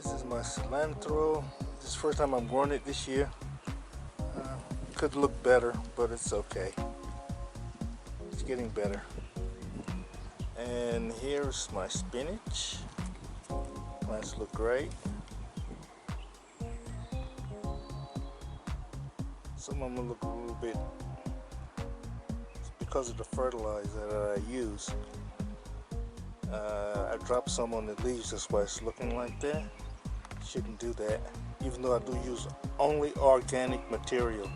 This is my cilantro. This is the first time I'm growing it this year. Could look better, but it's okay. It's getting better. And here's my spinach. Plants look great. Some of them look a little bit, it's because of the fertilizer that I use. I dropped some on the leaves, that's why it's looking like that. Shouldn't do that, even though I do use only organic material.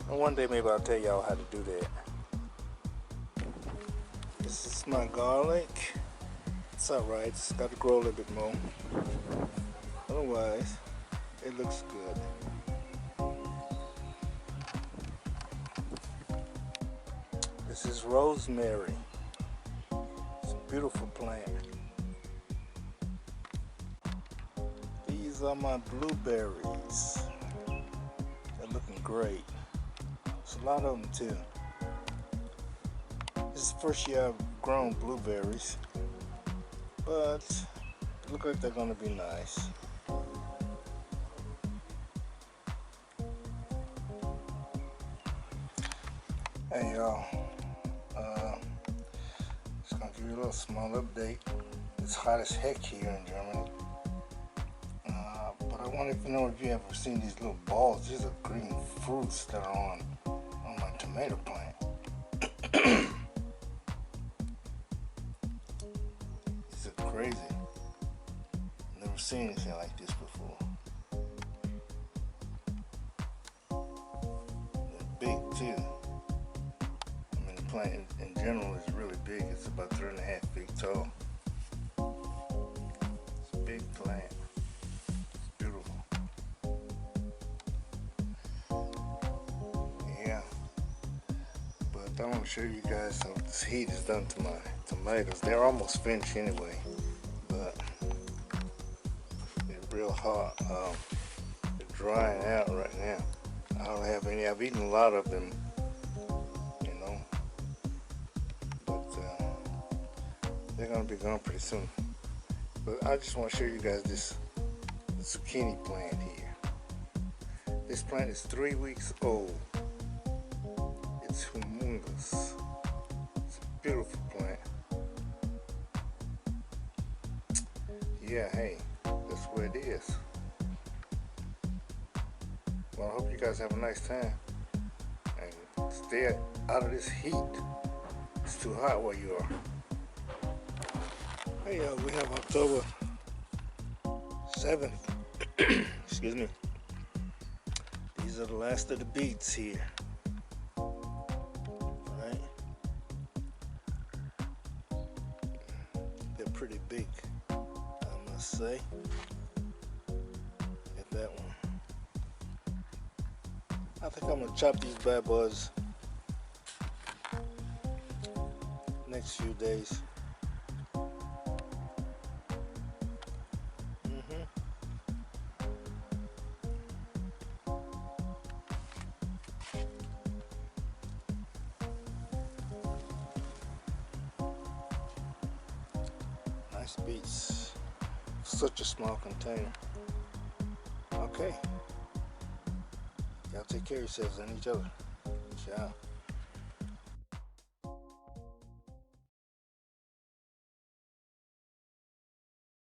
And one day maybe I'll tell y'all how to do that. This is my garlic. It's alright, it's got to grow a little bit more. Otherwise, it looks good. This is rosemary. It's a beautiful plant. These are my blueberries. They're looking great. There's a lot of them too. This is the first year I've grown blueberries, but it looks like they're going to be nice. Hey y'all, just gonna give you a little small update. It's hot as heck here in Germany, but I wanted to know if you ever seen these little balls. These are green fruits that are on my tomato plant. These are crazy. Never seen anything like this before. They're big too. The plant in general is really big. It's about 3.5 feet tall. It's a big plant. It's beautiful. Yeah. But I want to show you guys how this heat is done to my tomatoes. They're almost finished anyway, but they're real hot. They're drying out right now. I don't have any. I've eaten a lot of them. They're gonna be gone pretty soon. But I just want to show you guys this zucchini plant here. This plant is 3 weeks old. It's humongous. It's a beautiful plant. Yeah, hey, that's where it is. Well, I hope you guys have a nice time and stay out of this heat. It's too hot where you are. Hey, we have October 7th. Excuse me. These are the last of the beets here. Right? They're pretty big, I must say. Get that one. I think I'm gonna chop these bad boys next few days. Nice beets. Such a small container. Okay. Y'all take care of yourselves and each other. Ciao.